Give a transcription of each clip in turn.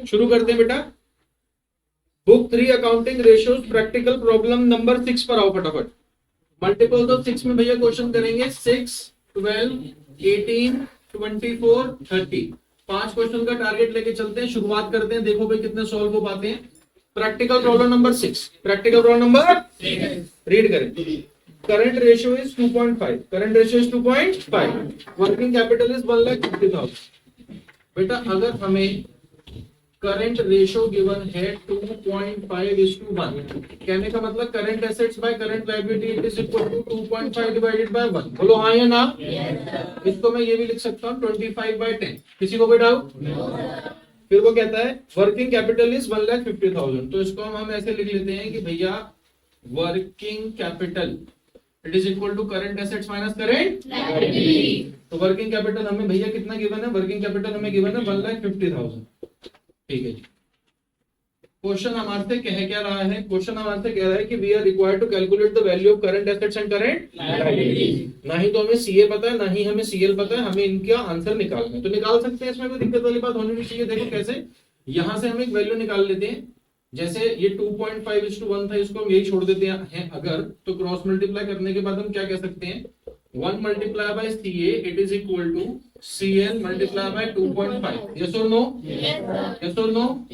शुरू करते हैं बेटा। Book 3 accounting ratios practical problem number 6 पर आओ फटाफट। मल्टीपल ऑफ 6 में भैया क्वेश्चन करेंगे 6, 12, 18, 24, 30। 5 क्वेश्चन का टारगेट लेके चलते हैं, शुरुआत करते हैं। देखो भाई कितने सॉल्व हो पाते हैं। Practical problem number 6, practical problem number 6 read करें। Current ratio is 2.5, current ratio is 2.5, working capital is 1,50,000। बेटा अगर हमें करंट रेशियो गिवन है 2.5:1, कहने का मतलब current assets by current liability it is equal to 2.5 divided by 1। बोलो हाँ या ना? इसको मैं ये भी लिख सकता हूँ 25/10। किसी को कोई डाउट? फिर वो कहता है वर्किंग कैपिटल इज 1,50,000, तो इसको हम ऐसे लिख लेते हैं कि भैया working capital it is equal to current assets minus current liability. तो वर्किंग कैपिटल हमें भैया कितना गिवन है? वर्किंग कैपिटल हमें गिवन है 1,50,000। ठीक है जी। क्वेश्चन हमारे से कह क्या रहा है? क्वेश्चन हमारे से कह रहा है कि we are required to calculate the value of current assets and current liability. ना ही तो हमें सीए पता है, ना ही हमें सीएल पता है, हमें इनका आंसर निकालना है। तो निकाल सकते हैं, इसमें कोई दिक्कत वाली बात होनी नहीं चाहिए। देखो कैसे, यहां से हम एक वैल्यू निकाल लेते हैं। जैसे ये 2.5:1 था, इसको हम यही छोड़ देते हैं अगर, तो क्रॉस मल्टीप्लाई करने के बाद हम क्या कह सकते हैं? 1 multiply by CA it is equal to CL multiply by 2.5। Yes और नो? यस और नो?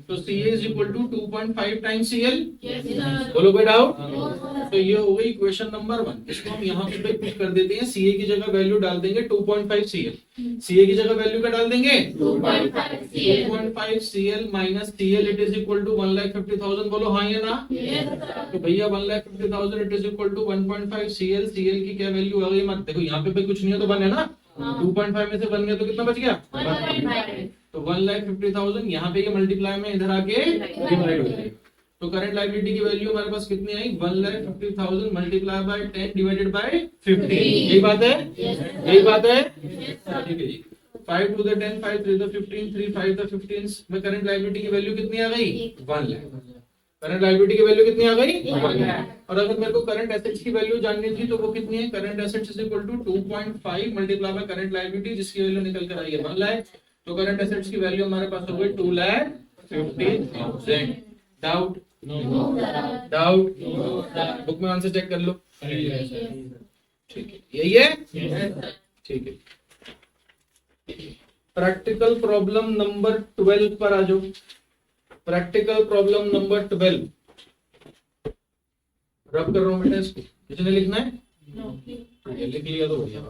तो CA is equal to 2.5 times CL. बोलो कोई डाउट? तो ये हो गई इक्वेशन नंबर 1। इसको हम यहाँ पे पुट कर देते हैं। सीए की जगह वैल्यू डाल देंगे 2.5 सीएल। सीए की जगह वैल्यू क्या डाल देंगे? 2.5 CL minus CL it is equal to 1,50,000। बोलो हाँ या ना? तो भैया 1,50,000 it is equal to 1.5 CL. CL की क्या वैल्यू आ गई? मत देखो यहाँ पे कुछ नहीं है तो 1 है ना। 2.5 में से 1 गया तो कितना बच गया? 1.5। तो 1,50,000 यहाँ पे ये मल्टीप्लाई में इधर आके डिवाइड हो जाएगा। तो करंट लायबिलिटी की वैल्यू हमारे पास कितनी आई? 1,50,000 मल्टीप्लाई बाय 10 डिवाइडेड बाय 15। यही बात है? यही बात है? ठीक है जी। 5 to the 10, 5 3 the 15, 3 5 the 15 में करंट लायबिलिटी की वैल्यू कितनी आ गई? 1 लाख। करंट लायबिलिटी की वैल्यू कितनी आ गई? 1 लाख। और अगर मेरे को करंट एसेट्स की वैल्यू जाननी थी तो वो कितनी है? Current assets is equal to 2.5 multiply by current liability, जिसकी वैल्यू निकल कर आई है 1 लाख। तो करंट एसेट्स की वैल्यू हमारे पास हो गई 2,50,000। डाउट? डाउट? बुक में आंसर चेक कर लो। ठीक है, यही है? ठीक है। प्रैक्टिकल प्रॉब्लम नंबर 12 पर आ जाओ। प्रैक्टिकल प्रॉब्लम नंबर 12 रब कर रहा हूं बेटा इसको। किसने लिखना है? लिख लिया तो बढ़िया।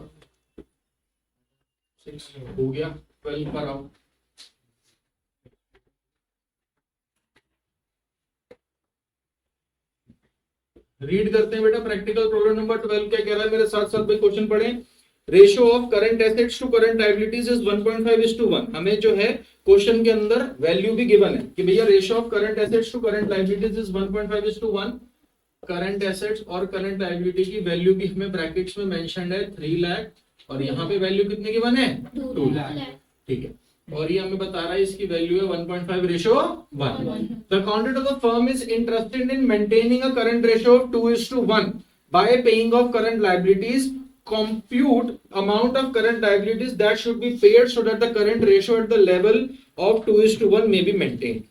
6 हो गया। 12 पर आओ। रीड करते हैं बेटा। प्रैक्टिकल प्रॉब्लम नंबर 12 क्या कह रहा है? मेरे साथ साथ भाई क्वेश्चन पढ़ें। Ratio of current assets to current liabilities is 1.5:1। हमें जो है क्वेश्चन के अंदर वैल्यू भी गिवन है कि भैया ratio of current assets to current liabilities is 1.5:1। Current assets और करंट लायबिलिटी की वैल्यू भी हमें ब्रैकेट्स में मेंशन्ड है 3 लाख, और यहाँ पे वैल्यू कितने गिवन है? 2 लाख। ठीक है, और ये हमें बता रहा है इसकी वैल्यू है 1.5:1। The accountant of the firm is interested in maintaining a current ratio of 2:1 bye paying off current liabilities. compute amount of current liabilities that should be paid so that the current ratio at the level of 2:1 may be maintained।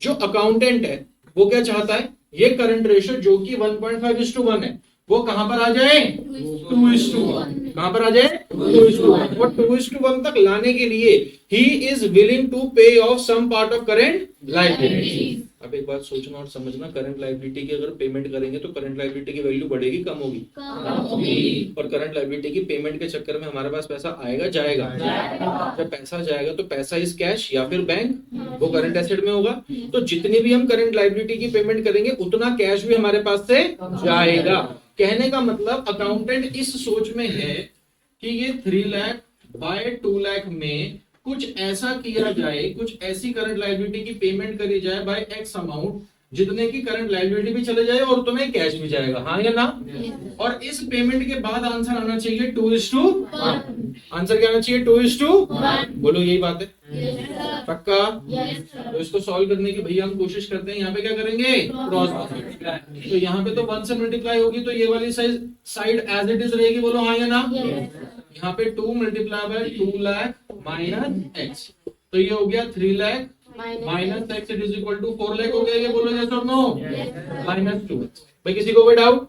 जो accountant है वो क्या चाहता है? ये current ratio जो कि 1.5:1 है वो कहां पर आ जाए? 2:1। कहां पर आ जाए? 2:1। और 2:1 तक लाने के लिए he is willing to pay off some part of current liability। अब एक बात सोचना और समझना, करंट लायबिलिटी की अगर पेमेंट करेंगे तो करंट लायबिलिटी की वैल्यू बढ़ेगी कम होगी? कम होगी। और करंट लायबिलिटी की पेमेंट के चक्कर में हमारे पास पैसा आएगा जाएगा? जब पैसा जाएगा तो पैसा इज कैश या फिर बैंक, वो करंट एसेट में होगा। तो जितनी भी हम करंट लायबिलिटी की पेमेंट करेंगे उतना कैश भी हमारे पास से जाएगा। कहने का मतलब अकाउंटेंट इस सोच में है कि ये 3 लाख बाय 2 लाख में कुछ ऐसा किया जाए, कुछ ऐसी करंट लायबिलिटी की पेमेंट करी जाए बाय एक्स अमाउंट, जितने की करंट लायबिलिटी भी चले जाए और तुम्हें कैश भी जाएगा। हाँ या ना? और इस पेमेंट के बाद आंसर आना चाहिए 2:1। आंसर क्या आना चाहिए? 2:1। बोलो यही बात है? पक्का? तो इसको सॉल्व करने की भैया हम कोशिश करते हैं। यहाँ पे क्या करेंगे? Cross multiply. तो यहाँ पे तो 1 से मल्टीप्लाई होगी तो ये वाली साइड एज इट इज रहेगी। बोलो हाँ या ना? यहाँ पे 2 multiply by 2 lakh minus X. तो ये हो गया 3 lakh minus X it is equal to 4 lakh हो गया, ये बोलो यस और नो, माइनस 2x। भाई किसी को कोई डाउट?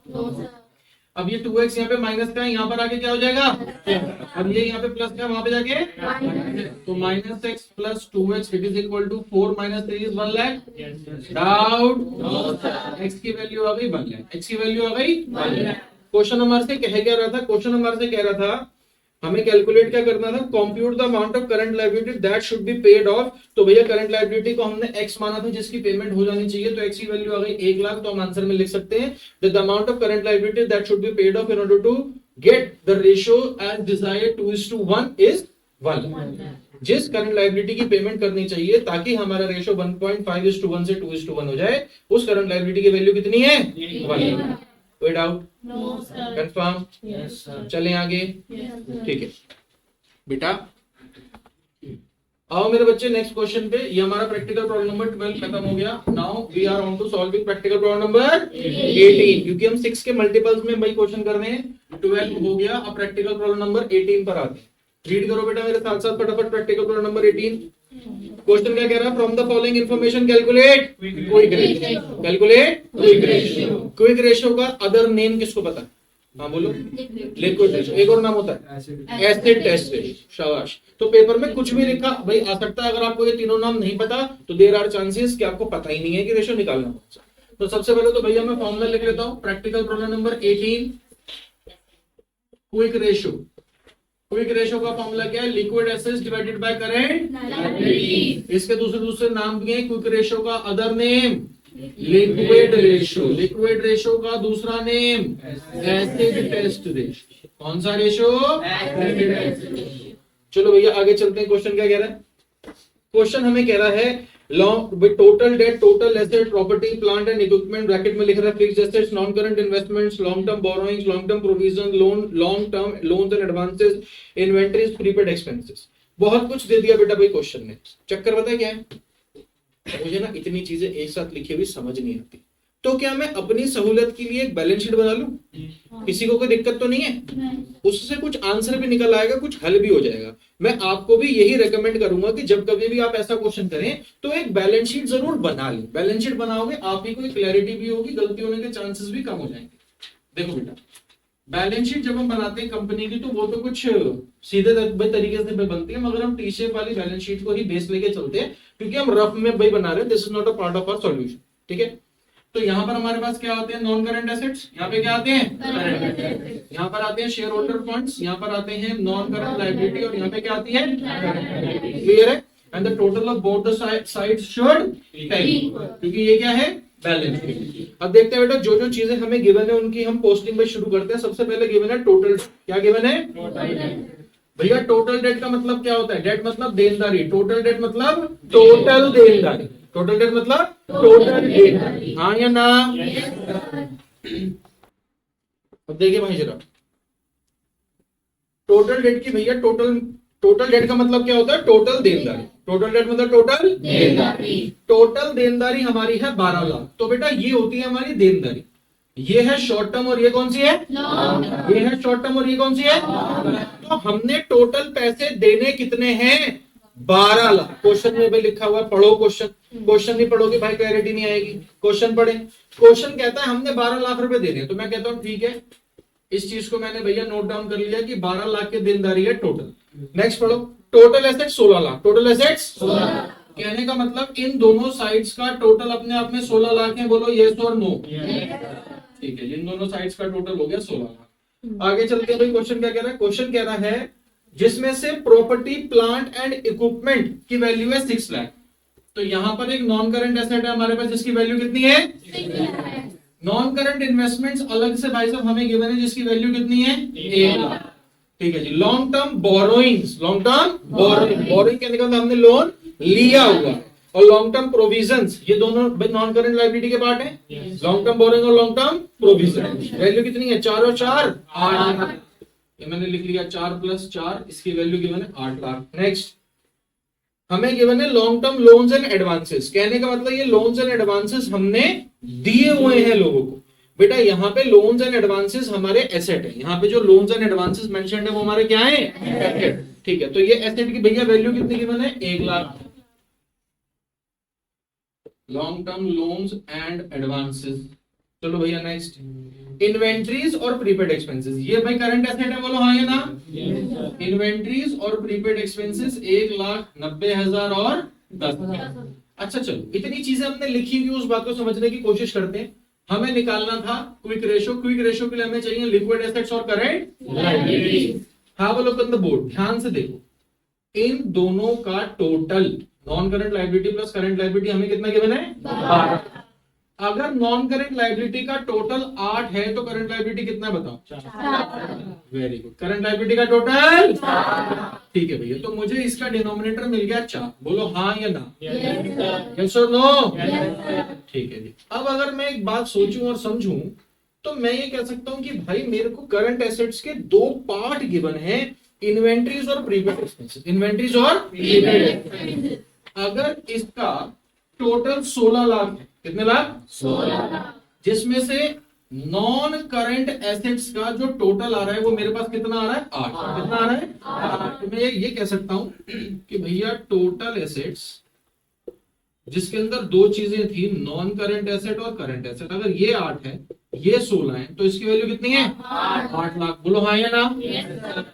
अब ये 2x यहाँ पे माइनस का है, यहाँ पर आके क्या हो जाएगा, अब ये यहाँ पे प्लस का, वहां पे जाके तो minus X plus 2x it is equal to 4 minus 3 is 1 lakh. Doubt? x की वैल्यू आ गई 1 लाख, x की वैल्यू आ गई 1 लाख। क्वेश्चन नंबर से कह क्या रहा था, क्वेश्चन नंबर से कह रहा था हमें कैलकुलेट क्या करना था, compute the amount of current liability that should be paid of. तो भैया करंट लायबिलिटी को हमने x माना था जिसकी पेमेंट हो जानी चाहिए, तो x की वैल्यू आ गई 1 लाख। तो हम आंसर में लिख सकते हैं the amount of current liability that should be paid off in order to get the ratio as desired 2:1 is 1। जिस करंट लायबिलिटी की पेमेंट करनी चाहिए ताकि हमारा रेशियो 1.5:1 से 2:1 हो जाए, उस करंट लायबिलिटी की वैल्यू कितनी है, 1। कोई doubt? No sir. Confirm? Yes sir. चलें आगे। Yes sir. ठीक है बेटा, आओ मेरे बच्चे नेक्स्ट क्वेश्चन पे। ये हमारा प्रैक्टिकल प्रॉब्लम नंबर 12 खत्म हो गया। Now we are on to solving practical problem number 18, क्योंकि हम 6 के मल्टीपल्स में वही क्वेश्चन कर रहे हैं। 12 हो गया, अब प्रैक्टिकल प्रॉब्लम नंबर 18 पर आते हैं। रीड करो बेटा मेरे साथ साथ फटाफट प्रैक्टिकल प्रॉब्लम नंबर 18। क्वेश्चन क्या कह रहा है, from the following information calculate quick ratio. Calculate quick ratio. Quick ratio का अदर नेम किसको पता है? हाँ बोलो। Liquid ratio. एक और नाम होता है एसिड टेस्ट रेशियो। शाबाश। तो पेपर में कुछ भी लिखा भाई आ सकता है, अगर आपको ये तीनों नाम नहीं पता तो देयर आर चांसेस कि आपको पता ही नहीं है कि रेशियो निकालना कौन सा। तो सबसे पहले तो भैया मैं फॉर्मूला लिख लेता हूं। Practical problem number 18 quick ratio. Quick ratio का फॉर्मूला क्या है, liquid acids divided by current. इसके दूसरे नाम भी हैं क्विक रेशियो का other name liquid ratio. Liquid ratio का दूसरा नेम एसिड टेस्ट रेशियो। कौन सा रेशियो? Acid test ratio. चलो भैया आगे चलते हैं। क्वेश्चन क्या कह रहा है? क्वेश्चन हमें कह रहा है total date, total asset, property, plant and equipment, bracket में लिख रहा है fixed assets, non current investments, long term borrowings, long term provision, loan, long term loans and advances, inventories, prepaid expenses. बहुत कुछ दे दिया बेटा भाई क्वेश्चन ने। चक्कर पता है क्या है, मुझे ना इतनी चीजें एक साथ लिखी हुई समझ नहीं आती, तो क्या मैं अपनी सहूलियत के लिए एक बैलेंस शीट बना लूं? किसी को कोई दिक्कत तो नहीं है? उससे कुछ आंसर भी निकल आएगा, कुछ हल भी हो जाएगा। मैं आपको भी यही रेकमेंड करूंगा कि जब कभी भी आप ऐसा क्वेश्चन करें तो एक बैलेंस शीट जरूर बना लें। बैलेंस शीट बनाओगे आप ही को क्लैरिटी भी होगी, गलती होने के चांसेस भी कम हो जाएंगे। देखो बेटा, बैलेंस शीट जब हम बनाते हैं कंपनी की तो वो तो कुछ सीधे तरीके से बनती है, मगर हम टी शेप वाली बैलेंस शीट को ही बेस लेके चलते हैं, क्योंकि हम रफ में भाई बना रहे हैं। This is not a part of our solution. ठीक है, तो यहाँ पर हमारे पास क्या आते हैं, नॉन करंट एसेट्स। यहाँ पे क्या आते हैं, यहाँ पर आते हैं शेयर होल्डर फंड्स, यहाँ पर आते हैं नॉन करंट लायबिलिटी, और यहाँ पे क्या आती है, क्लियर है। And the total of both the sides should tally, क्योंकि ये क्या है, बैलेंस शीट। अब देखते हैं बेटा, जो जो चीजें हमें गिवन है उनकी हम पोस्टिंग में शुरू करते हैं। सबसे पहले गिवन है टोटल। क्या गिवन है भैया? टोटल डेट का मतलब क्या होता है? डेट मतलब देनदारी। टोटल डेट मतलब टोटल देनदारी। टोटल डेट मतलब टोटल देनदारी, हाँ या ना? अब देखिए भाई जरा, टोटल डेट की भैया टोटल डेट का मतलब क्या होता है? टोटल देनदारी। टोटल डेट मतलब टोटल देनदारी। टोटल देनदारी हमारी है 12 लाख। तो बेटा ये होती है हमारी देनदारी। ये है शॉर्ट टर्म और ये कौन सी है? ये है शॉर्ट टर्म और ये कौन सी है? तो हमने टोटल पैसे देने कितने हैं? 12 लाख। क्वेश्चन में भी लिखा हुआ, पढ़ो क्वेश्चन। क्वेश्चन नहीं पढ़ोगे भाई क्लैरिटी नहीं आएगी। क्वेश्चन पढ़े। क्वेश्चन कहता है हमने 12 लाख रुपए देने हैं, तो मैं कहता हूं ठीक है, इस चीज को मैंने भैया नोट डाउन कर लिया कि 12 लाख की देनदारी है टोटल। नेक्स्ट पढ़ो, total asset 16 lakh. Total assets 16 lakh. कहने का मतलब इन दोनों साइड्स का टोटल अपने आप में 16 लाख है। बोलो यस और नो? ठीक है, इन दोनों साइड्स का टोटल हो गया 16 लाख। आगे चलते हैं भाई, क्वेश्चन क्या कह रहा है? क्वेश्चन कह रहा है जिसमें से प्रॉपर्टी, प्लांट एंड इक्विपमेंट की वैल्यू है 6 लाख। तो यहां पर एक नॉन करंट एसेट है हमारे पास जिसकी वैल्यू कितनी है? 6 लाख। नॉन करंट इन्वेस्टमेंट्स अलग से भाई साहब हमें गिवन है जिसकी वैल्यू कितनी है? 1 लाख। ठीक है जी। Long term borrowings, long term borrowing कहने का मतलब हमने लोन लिया हुआ, और लॉन्ग टर्म प्रोविजंस, ये दोनों नॉन करंट लायबिलिटी के पार्ट हैं। लॉन्ग टर्म बोरोइंग और लॉन्ग टर्म प्रोविजन। वैल्यू कितनी है? 4 और 4 8। ये मैंने लिख लिया 4 + 4, इसकी वैल्यू गिवन है 8 लाख। नेक्स्ट हमें गिवन है long term loans and advances. कहने का मतलब ये लोन्स एंड एडवांसेस हमने दिए हुए हैं लोगों को। बेटा यहाँ पे लोन्स एंड एडवांसेस हमारे एसेट है। यहाँ पे जो लोन्स एंड एडवांसेस मेंशन्ड है वो हमारे क्या है? एसेट। ठीक है, तो ये एसेट की भैया वैल्यू कितनी गिवन है? 1 lakh. Long term loans and advances. चलो भैया नेक्स्ट, इन्वेंट्रीज और प्रीपेड एक्सपेंसेस। ये भाई करंट एसेट है, बोलो हाँ या ना? इन्वेंट्रीज और प्रीपेड एक्सपेंसेस 1,90,000 और 10। अच्छा चलो, इतनी चीजें हमने लिखी हुई, उस बात को समझने की कोशिश करते हैं। हमें निकालना था क्विक रेशो। क्विक रेशो के लिए हमें चाहिए लिक्विड एसेट्स और current liabilities. Have a look on the board, ध्यान से देखो, इन दोनों का total non current liability plus current liability हमें कितना गिवन है? 12। अगर नॉन करंट लायबिलिटी का टोटल 8 है तो करंट लायबिलिटी कितना है बताओ? वेरी गुड, करंट लायबिलिटी का टोटल 4। ठीक है भैया, तो मुझे इसका डिनोमिनेटर मिल गया 4। बोलो हाँ या ना? यस और नो? ठीक है जी। अब अगर मैं एक बात सोचूं और समझूं तो मैं ये कह सकता हूं कि भाई मेरे को करंट एसेट्स के 2 पार्ट गिवन है, इन्वेंट्रीज और प्रीपेड एक्सपेंसेस। इन्वेंट्रीज और प्रीपेड एक्सपेंसेस। अगर इसका टोटल 16 लाख है, कितने लाख? 16 लाख। जिसमें से नॉन करंट एसेट्स का जो टोटल आ रहा है वो मेरे पास कितना आ रहा है? 8। कितना आ रहा है? 8। तो मैं ये कह सकता हूं कि भैया टोटल एसेट्स जिसके अंदर 2 चीजें थी, नॉन करंट एसेट और करंट एसेट, अगर ये 8 है ये 16 है तो इसकी वैल्यू कितनी है? 8 लाख। बोलो हाँ या ना?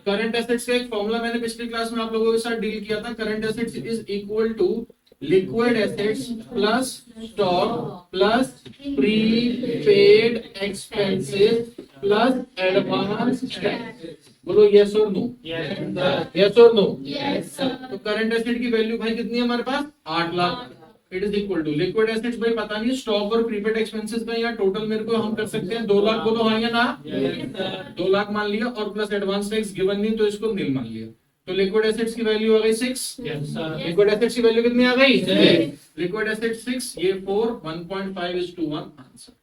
करंट एसेट्स का एक फॉर्मूला मैंने पिछली क्लास में आप लोगों के साथ डील किया था। Current assets is equal to liquid assets plus stock plus prepaid expenses plus advance tax. बोलो यस और नो? यस और नो? तो करंट एसेट की वैल्यू भाई कितनी है हमारे पास? 8 lakh. It is equal to liquid assets भाई पता नहीं, स्टॉक और प्रीपेड एक्सपेंसेस का यहाँ टोटल मेरे को हम कर सकते हैं 2 लाख। बोलो हाँ या ना? 2 लाख मान लिया और प्लस एडवांस टैक्स गिवन नहीं तो इसको नील मान लिया। तो लिक्विड एसेट्स की वैल्यू आ गई 6। लिक्विड एसेट्स की वैल्यू कितनी आ गई? लिक्विड एसेट्स 6, ये 4, 1.5:1 आंसर।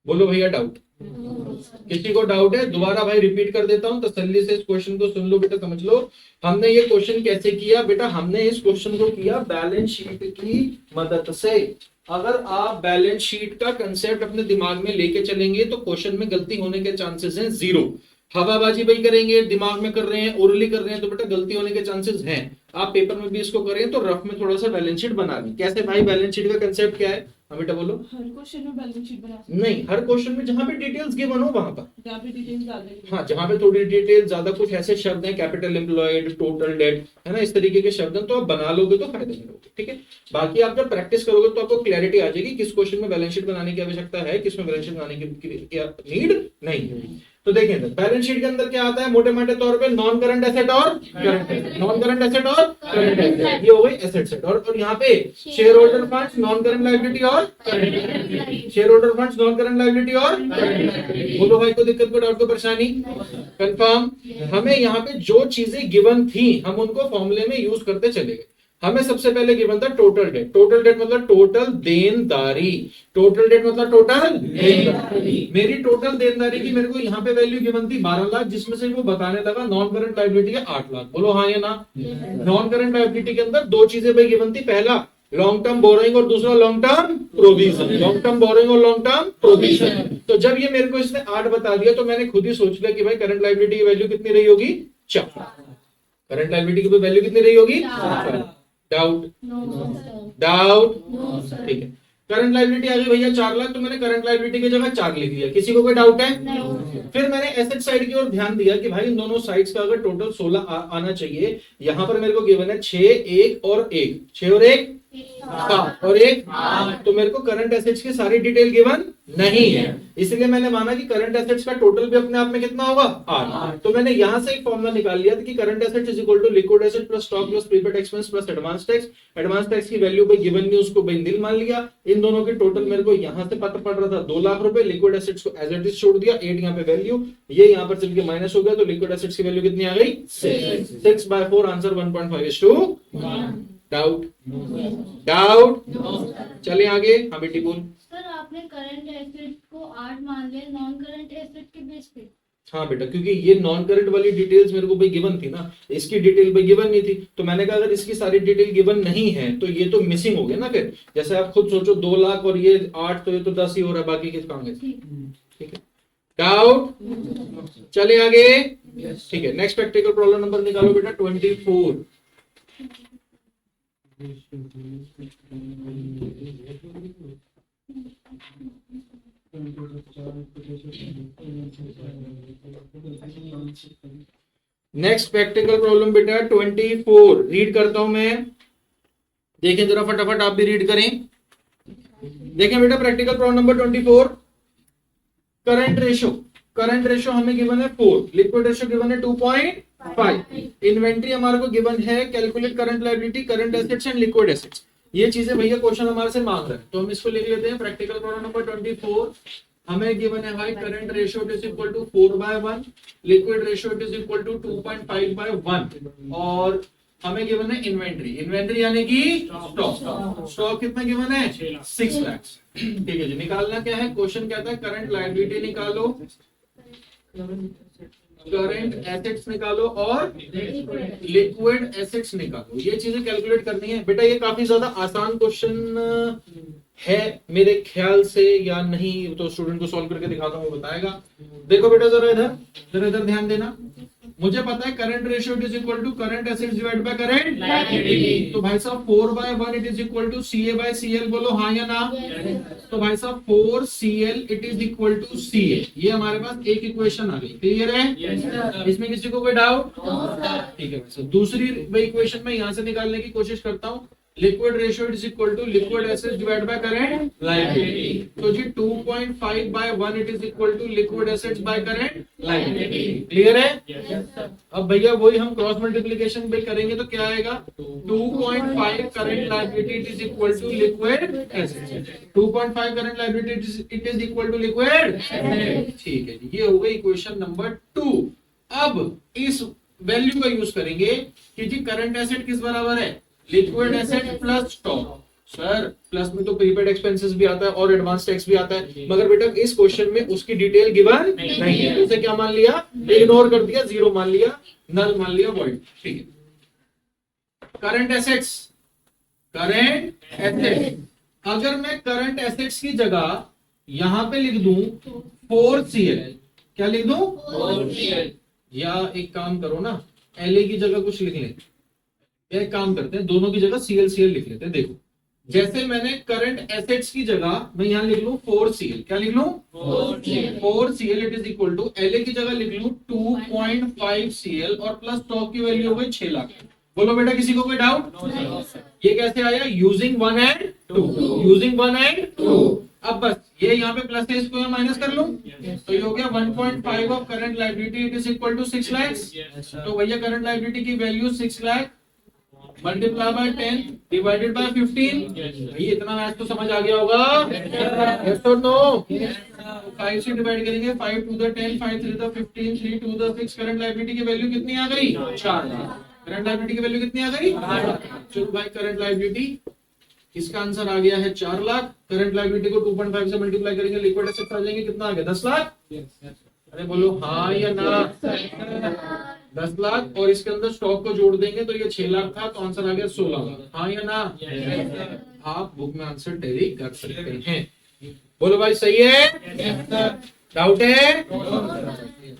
बोलो भैया डाउट? किसी को डाउट है? दोबारा भाई रिपीट कर देता हूं, तसल्ली से इस क्वेश्चन को सुन लो बेटा, समझ लो। हमने ये क्वेश्चन कैसे किया बेटा? हमने इस क्वेश्चन को किया बैलेंस शीट की मदद से। अगर आप बैलेंस शीट का कंसेप्ट अपने दिमाग में लेके चलेंगे तो क्वेश्चन में गलती होने के चांसेस हैं 0। हवाबाजी भाई करेंगे, दिमाग में कर रहे हैं, ओरली कर रहे हैं तो बेटा गलती होने के चांसेस हैं। आप पेपर में भी इसको करें तो रफ में थोड़ा सा बैलेंस शीट बना लें। कैसे भाई? बैलेंस शीट का कंसेप्ट क्या है? हाँ बेटा बोलो। हर क्वेश्चन में बैलेंस शीट बना नहीं, हर क्वेश्चन में जहां पे डिटेल्स गिवन हो वहां पर, जहाँ पे डिटेल्स ज्यादा है। हाँ जहां पे थोड़ी डिटेल ज्यादा, कुछ ऐसे शब्द हैं कैपिटल एम्प्लॉयड, टोटल डेट, है ना, इस तरीके के शब्द हैं तो आप बना लोगे तो फायदे में रहोगे। ठीक है, बाकी आप जब प्रैक्टिस करोगे तो आपको क्लैरिटी आ जाएगी किस क्वेश्चन में बैलेंस शीट बनाने की आवश्यकता है, किसमें बैलेंस शीट बनाने की नीड नहीं है। तो देखें बैलेंस शीट के अंदर क्या आता है मोटे मोटे तौर पे? नॉन करंट एसेट और current asset, non current asset और करंट एसेट, ये हो गई एसेट सेट। और यहाँ पे share holder funds, non current liability और share holder funds, non current liability और बोलो भाई को दिक्कत, को डाउट, को परेशानी? कंफर्म? हमें यहाँ पे जो चीजें गिवन थी हम उनको फॉर्मूले में यूज करते चले गए। हमें सबसे पहले गिवन था टोटल डेट। टोटल डेट मतलब टोटल देनदारी। टोटल डेट मतलब टोटल देनदारी। मेरी टोटल देनदारी की मेरे को यहाँ पे वैल्यू गिवन थी 12 लाख, जिसमें से वो बताने लगा नॉन करंट लायबिलिटी है 8 लाख। बोलो हाँ या ना? नॉन करंट लायबिलिटी के अंदर 2 चीजें भाई गिवन थी, पहला लॉन्ग टर्म बोरोइंग और दूसरा long term provision. Long term borrowing और लॉन्ग टर्म प्रोविजन। तो जब ये मेरे को इसने 8 बता दिया तो मैंने खुद ही सोच लिया कि भाई करंट लायबिलिटी की वैल्यू कितनी रही होगी? 4। करंट लायबिलिटी की वैल्यू कितनी रही होगी? 4। डाउट? डाउट? ठीक है, करंट लायबिलिटी आ गई भैया 4 लाख, तो मैंने करंट लायबिलिटी की जगह 4 लिख दिया। किसी को कोई डाउट है? फिर मैंने एसेट साइड की ओर ध्यान दिया कि भाई इन दोनों साइड्स का अगर टोटल 16 आना चाहिए, यहां पर मेरे को गिवन है 6, 1 और 1, 6 और 1 7 और 1 8। तो मेरे को करंट एसेट्स की सारी डिटेल गिवन नहीं है, इसलिए मैंने माना कि करंट एसेट्स का टोटल भी अपने आप में कितना होगा? 8। तो मैंने यहां से एक फॉर्मूला निकाल लिया था कि current assets is equal to liquid asset plus stock plus prepaid expense plus advance tax. Advance tax की वैल्यू भाई गिवन नहीं, उसको भाई नील मान लिया। इन दोनों के टोटल मेरे को यहां से पता पड़ रहा था 2 लाख रुपए। लिक्विड एसेट्स को एज इट इज छोड़ दिया, 8 यहाँ पे वैल्यू, ये यहाँ पर चल के माइनस हो गया, तो लिक्विड एसेट्स की वैल्यू कितनी आ गई? 6/4 आंसर 1.5:1। डाउट? डाउट? चले आगे। हाँ बेटी बोल। सर आपने करंट एसेट को 8 मान लिया, नॉन करंट एसेट के बेस पे? हाँ बेटा, क्योंकि ये नॉन करंट वाली डिटेल्स मेरे को भाई गिवन थी ना, इसकी डिटेल भाई गिवन नहीं थी, तो मैंने कहा अगर इसकी सारी डिटेल गिवन नहीं है तो ये तो मिसिंग हो गया ना। फिर जैसे आप खुद सोचो 2 लाख और ये 8, तो ये तो 10 ही हो रहा है, बाकी किस काम है? ठीक है, डाउट? चले आगे। ठीक है, नेक्स्ट प्रैक्टिकल प्रॉब्लम नंबर निकालो बेटा 24। नेक्स्ट प्रैक्टिकल प्रॉब्लम बेटा 24 रीड करता हूं मैं, देखें जरा फटाफट, आप भी रीड करें। देखें बेटा practical problem number 24, current ratio हमें गिवन है 4, लिक्विड रेशो गिवन है 2.5, इन्वेंट्री हमारे को गिवन है, calculate current liability, current assets and liquid assets. ये चीजें भैया क्वेश्चन हमारे से मांग रहा है, तो हम इसको लिख लेते हैं। प्रैक्टिकल प्रॉब्लम नंबर 24 हमें गिवन है भाई current ratio is equal to 4/1, liquid ratio is equal to 2.5/1, और हमें गिवन है इन्वेंट्री यानी कि स्टॉक कितना गिवन है 6 लाख। ठीक है जी, निकालना क्या है, क्वेश्चन कहता है करंट लायबिलिटी निकालो, करंट एसेट्स निकालो और लिक्विड एसेट्स निकालो। ये चीजें कैलकुलेट करनी है बेटा। ये काफी ज्यादा आसान क्वेश्चन है मेरे ख्याल से, या नहीं तो स्टूडेंट को सॉल्व करके दिखाता हूँ, वो बताएगा। देखो बेटा जरा इधर ध्यान देना। मुझे पता है current ratio is equal to current assets divide by current liability, तो भाई साहब 4/1 it is equal to CA by CL, बोलो हाँ या ना। तो भाई साहब 4CL it is equal to CA, ये हमारे पास एक इक्वेशन आ गई। क्लियर है? इसमें किसी को कोई डाउट? ठीक है भाई साहब, दूसरी इक्वेशन में यहां से निकालने की कोशिश करता हूँ। Liquid ratio is equal to liquid assets divide by current liability, तो जी 2.5/1 it is equal to liquid assets by current liability. Clear है? अब भैया वही हम क्रॉस मल्टीप्लिकेशन भी करेंगे तो क्या आएगा, 2.5 current liability it is equal to liquid assets, 2.5 current liability it is equal to liquid. ठीक है जी, ये हो गई इक्वेशन नंबर 2। अब इस वैल्यू का यूज करेंगे कि जी करंट एसेट किस बराबर है, liquid asset plus stock. Sir plus में तो प्रीपेड एक्सपेंसेस भी आता है और एडवांस टैक्स भी आता है, मगर बेटा इस क्वेश्चन में उसकी डिटेल गिवन नहीं है, तो उसे क्या मान लिया, इग्नोर कर दिया, जीरो मान लिया, नल मान लिया, वॉइड। ठीक है, करंट एसेट्स, अगर मैं करंट एसेट्स की जगह यहां पे लिख दूं 4CL, क्या लिख दूं 4CL, या एक काम करो ना, LA की जगह कुछ लिख लें, एक काम करते हैं दोनों की जगह CL लिख लेते हैं। देखो जैसे मैंने करंट एसेट्स की जगह मैं यहां लिख लूं 4CL, क्या लिख लूं 4CL it is equal to LA की जगह लिख लूं 2.5CL और प्लस स्टॉक की वैल्यू हो गई 6 लाख। बोलो बेटा किसी को कोई डाउट? ये कैसे आया, यूजिंग 1 and 2, अब बस ये यहाँ पे प्लस है, इसको यहाँ माइनस कर लूं, तो ये हो गया 1.5 of current liability it is equal to 6 lakh. तो भैया करंट लायबिलिटी की value 6 lakh multiply by 10 divided by 15। भैया इतना मैथ तो समझ आ गया होगा, यस और नो? 5 से डिवाइड करेंगे, 5 to the 10, 5 3 the 15, 3 to the 6, current liability की वैल्यू कितनी आ गई, 4 लाख। करंट लायबिलिटी की वैल्यू कितनी आ गई, चलो भाई करंट लायबिलिटी, इसका आंसर आ गया है 4 लाख। करंट लायबिलिटी को 2.5 से मल्टीप्लाई करेंगे, लिक्विड एसेट्स आ जाएंगे, कितना आ गया 10 लाख। अरे बोलो हाँ या ना, 10 लाख, और इसके अंदर स्टॉक को जोड़ देंगे तो ये 6 लाख था, तो आंसर आ गया 16 लाख। हाँ या ना? आप बुक में आंसर टैली कर सकते हैं। बोलो भाई सही है? डाउट है?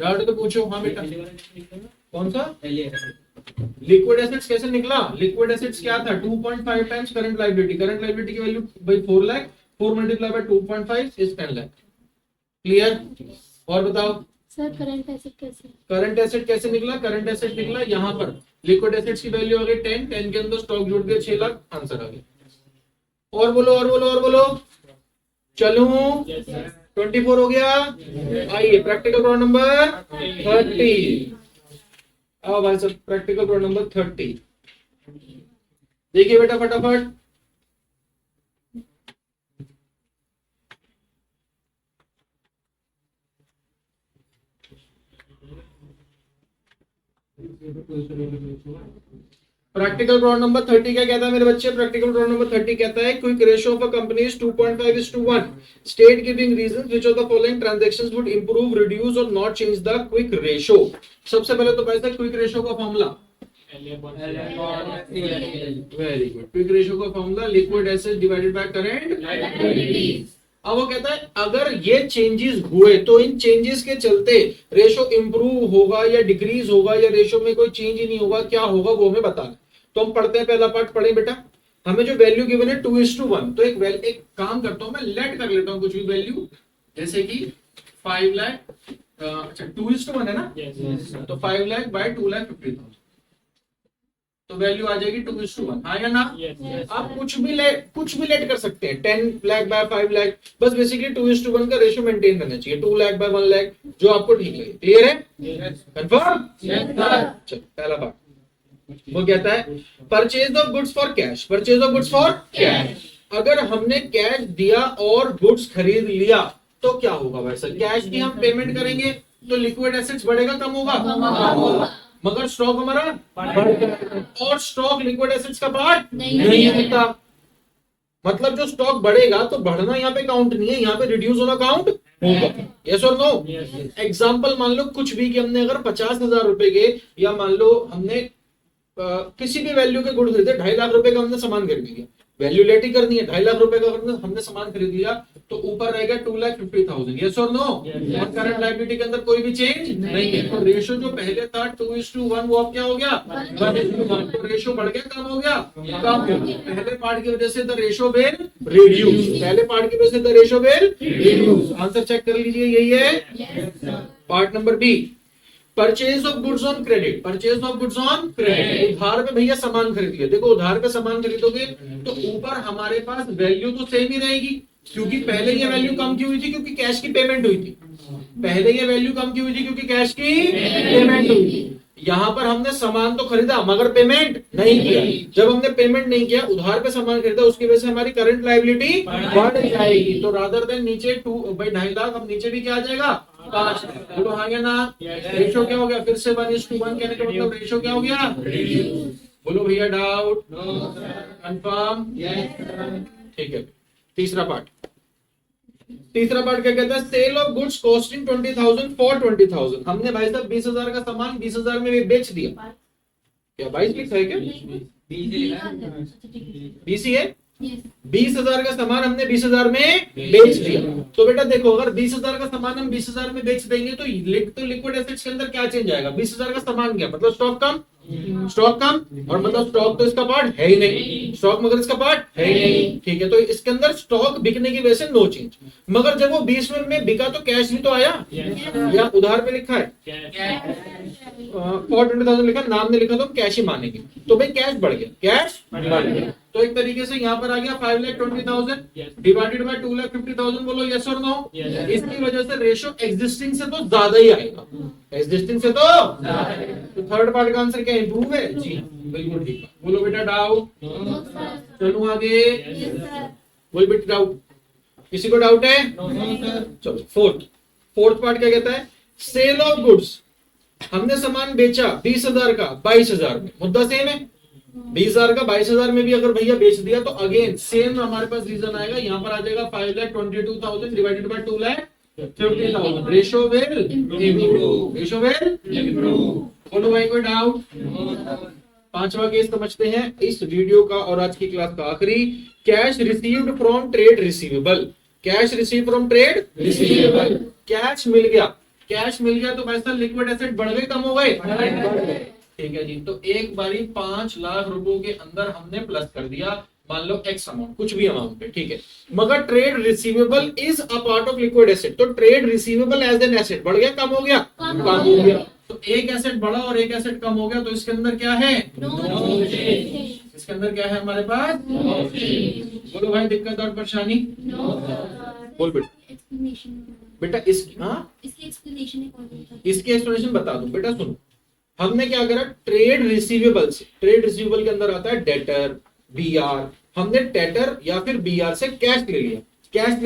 डाउट तो पूछो। हाँ बेटा कौन सा लिक्विड एसेट्स कैसे निकला? लिक्विड एसेट्स क्या था, 2.5 times current liability. Current liability की वैल्यू भाई 4 lakh, 4 multiply by 2.5 is 10 lakh. Clear? और बताओ सर करंट एसेट कैसे निकला? करंट एसेट निकला यहाँ पर, लिक्विड एसेट्स की वैल्यू आ गई 10 के अंदर स्टॉक जोड़ दिया 6 लाख, आंसर आ गया। और बोलो चलूं 24 हो गया। आइए प्रैक्टिकल प्रॉब्लम नंबर 30। आओ भाई सब प्रैक्टिकल प्रॉब्लम नंबर 30 देखिए बेटा फटाफट। प्रैक्टिकल प्रॉब्लम नंबर 30 क्या कहता है मेरे बच्चे? प्रैक्टिकल प्रॉब्लम नंबर 30 कहता है quick ratio of a company is 2.5:1। State giving reasons which of the following transactions would improve, reduce और not change the quick ratio. सबसे पहले तो भाई साहब क्विक रेशियो का formula, very good. Quick ratio का formula liquid asset divided by current liability. अब वो कहता है अगर ये चेंजेस हुए तो इन चेंजेस के चलते रेशो इंप्रूव होगा या डिक्रीज होगा या रेशो में कोई चेंज ही नहीं होगा, क्या होगा वो हमें बताना है। तो हम पढ़ते हैं, पहला पार्ट पढ़े बेटा। हमें जो वैल्यू गिवन है 2:1, तो एक काम करता हूं मैं, लेट कर लेता हूं कुछ भी वैल्यू, जैसे कि 5 लाख, अच्छा 2:1 है ना, तो 5 लाख बाय 2,50,000, तो वैल्यू आ जाएगी 2:1, हाँ या ना। आप कुछ भी लेट कर सकते हैं, 10 लाख बाय 5 लाख, बस बेसिकली 2:1 का रेशियो मेंटेन करना चाहिए, 2 लाख बाय 1 लाख, जो आपको ठीक लगे। क्लियर है, कंफर्म? चलो पहला बात वो कहता है purchase of goods for cash, purchase of goods for cash. अगर हमने कैश दिया और गुड्स खरीद लिया तो क्या होगा भाई सर? कैश की हम पेमेंट करेंगे तो लिक्विड एसेट्स बढ़ेगा कम होगा? मगर स्टॉक हमारा बढ़ जाएगा, और स्टॉक लिक्विड एसेट्स का पार्ट नहीं होता। मतलब जो स्टॉक बढ़ेगा तो बढ़ना यहाँ पे काउंट नहीं है, यहाँ पे रिड्यूस होना काउंट होगा। यस और नो? एग्जाम्पल मान लो कुछ भी कि हमने अगर 50,000 रुपए के, या मान लो हमने किसी भी वैल्यू के गुड खरीदे, 2.5 लाख रुपए का हमने सामान खरीद लिया, वैल्यू लेट ही करनी है, 2.5 लाख रुपए का हमने सामान खरीद लिया, तो ऊपर रहेगा 2,50,000। यस और नो? और करंट लायबिलिटी के अंदर कोई भी चेंज नहीं है। तो रेशो जो पहले था 2:1 वो अब क्या हो गया? 1:1। तो रेशो बढ़ गया कम हो गया? कम। पहले पार्ट की वजह से द रेशो विल रिड्यूस, पहले पार्ट की वजह से the ratio will reduce. Answer check कर लीजिए, यही है part number B. Purchase of goods on credit, purchase of goods on credit, उधार पे भैया सामान खरीद लिया। देखो उधार पे सामान खरीदोगे तो ऊपर हमारे पास वैल्यू तो सेम ही रहेगी, क्योंकि पहले ये वैल्यू कम क्यों हुई थी? क्योंकि कैश की पेमेंट हुई थी। पहले ये वैल्यू कम क्यों हुई थी? क्योंकि कैश की पेमेंट हुई थी। यहाँ पर हमने सामान तो खरीदा मगर पेमेंट नहीं किया। जब हमने पेमेंट नहीं किया, उधार पे सामान खरीदा, उसकी वजह से हमारी करंट लायबिलिटी बढ़ जाएगी। तो रादर देन नीचे 2/2.5 लाख, अब नीचे भी क्या आ जाएगा? 5। बोलो हाँ या ना? रेशो क्या हो गया? फिर से 1:1 कहने का मतलब रेशो क्या हो गया? बोलो भैया डाउट? कंफर्म? ठीक है। तीसरा पार्ट क्या कहता है? Sale of goods costing 20,000 for 20,000। हमने भाई साहब 20,000 का सामान 20,000 में बेच दिया। क्या 22 लिखा है क्या? 20 ही है। 20,000 का सामान हमने 20,000 में बेच दिया। तो बेटा देखो, अगर 20,000 का सामान हम 20,000 में बेच देंगे तो लिक्विड एसेट्स के अंदर क्या चेंज आएगा? 20,000 का सामान क्या मतलब? स्टॉक कम, और मतलब स्टॉक तो इसका पार्ट है ही नहीं, स्टॉक मगर इसका पार्ट है ही नहीं। ठीक है, तो इसके अंदर स्टॉक बिकने की वजह से नो चेंज। मगर जब वो 20 में बिका तो कैश भी तो आया, या उधार पे लिखा है 420,000 लिखा, नाम ने लिखा तो कैश ही मानेंगे। तो भाई कैश बढ़ गया, कैश बढ़ गया। तो एक तरीके से यहाँ पर आ गया 5,20,000 डिवाइडेड बाय 2,50,000। बोलो यस और नो? इसकी वजह से रेशो एग्जिस्टिंग से तो ज्यादा ही आएगा, एग्जिस्टिंग से तो थर्ड पार्ट का आंसर क्या इंप्रूव है? जी बिल्कुल ठीक है। बोलो बेटा डाउट? चलो आगे। बोल बेटा डाउट? किसी को डाउट है? चलो फोर्थ पार्ट क्या कहता है? सेल ऑफ गुड्स, हमने सामान बेचा 20,000 का 22,000 में, मुद्दा सेम है। 20,000 का 22,000 में भी अगर भैया बेच दिया तो अगेन सेम हमारे पास रीजन आएगा। यहाँ पर आ जाएगा 5,22,000 divided by 2,50,000। Ratio will improve, ratio will improve. बोलो भाई कोई डाउट? पांचवा केस समझते हैं इस वीडियो का और आज की क्लास का आखिरी। Cash received from trade receivable, cash receive from trade receivable. Cash मिल गया तो भाई साहब लिक्विड एसेट बढ़ गए कम हो गए? ठीक है जी। तो एक बारी 5 लाख रुपयों के अंदर हमने प्लस कर दिया, मान लो एक्स अमाउंट, कुछ भी अमाउंट पे, ठीक है। मगर trade receivable is a part of liquid asset, तो trade receivable as an asset बढ़ गया कम हो गया? कम हो गया। तो एक एसेट बढ़ा और एक एसेट कम हो गया, तो इसके अंदर क्या है? इसके अंदर क्या है हमारे पास? बोलो भाई दिक्कत और परेशानी? बोल बेटा इसकी एक्सप्लेनेशन बता दूं। बेटा सुनो, हमने क्या करा? ट्रेड रिसीवेबल से, ट्रेड रिसीवेबल के अंदर आता है डेटर, बीआर। हमने डेटर या फिर बीआर से कैश ले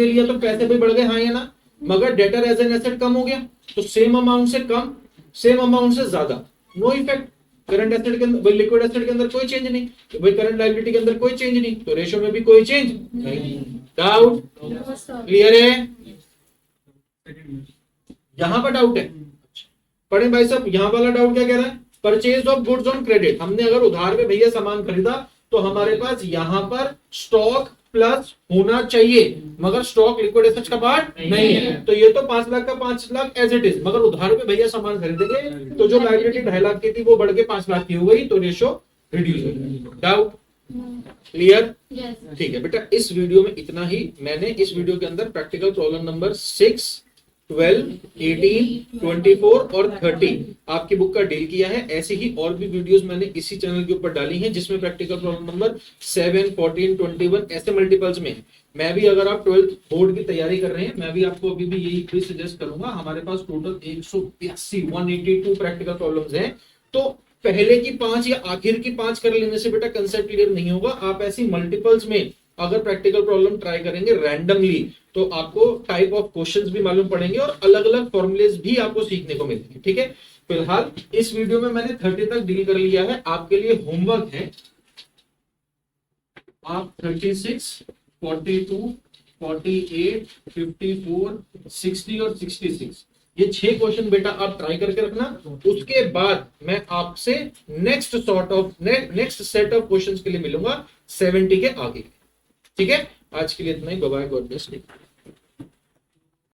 लिया तो पैसे भी बढ़ गए, हाँ या ना? मगर डेटर एज एन एसेट कम हो गया, तो सेम अमाउंट से कम, सेम अमाउंट से ज्यादा, नो इफेक्ट। करंट एसेट के अंदर, लिक्विड एसेट के अंदर कोई चेंज नहीं, तो भाई करंट लायबिलिटी के अंदर कोई चेंज नहीं, तो रेशो में भी कोई चेंज नहीं। डाउट? क्लियर है? यहां पर डाउट है? पढ़े भाई साहब, यहां वाला डाउट क्या कह रहा है? Purchase of goods on credit, हमने अगर उधार पे भैया सामान खरीदा तो हमारे पास यहाँ पर स्टॉक प्लस होना चाहिए, मगर स्टॉक लिक्विड एसेट्स का पार्ट नहीं है। तो ये तो 5 लाख का 5 लाख एज इट इज, मगर उधार पे भैया सामान खरीदेंगे तो जो लायबिलिटी 2.5 लाख की थी वो बढ़ के 5 लाख की हो गई, तो रेशो रिड्यूस हो जाएगा। Doubt clear? यस ठीक है बेटा, इस वीडियो में इतना ही। मैंने इस वीडियो के अंदर प्रैक्टिकल प्रॉब्लम नंबर 6, 12, 18, 24 और 30 आपकी बुक का डील किया है। ऐसे ही और भी वीडियोस मैंने इसी चैनल के ऊपर डाली हैं जिसमें प्रैक्टिकल प्रॉब्लम नंबर 7, 14, 21 ऐसे मल्टीपल्स में है। मैं भी, अगर आप 12th बोर्ड की तैयारी कर रहे हैं, मैं भी आपको अभी भी यही सजेस्ट करूंगा। हमारे पास टोटल 182 प्रैक्टिकल प्रॉब्लम्स हैं, तो पहले की 5 या आखिर की 5 कर लेने से बेटा कंसेप्ट क्लियर नहीं होगा। आप ऐसी मल्टीपल्स में अगर प्रैक्टिकल प्रॉब्लम ट्राई करेंगे रैंडमली, तो आपको टाइप ऑफ क्वेश्चंस भी मालूम पड़ेंगे और अलग अलग फॉर्मुलेज भी आपको सीखने को मिलेंगे। ठीक है, फिलहाल इस वीडियो में मैंने 30 तक डील कर लिया है। आपके लिए होमवर्क है, आप 36, 42, 48, 54, 60 और 66 ये 6 क्वेश्चन बेटा आप ट्राई करके रखना। उसके बाद मैं आपसे नेक्स्ट सेट ऑफ क्वेश्चंस के लिए मिलूंगा 70 के आगे। ठीक है, आज के लिए इतना ही। Bye bye, god bless you.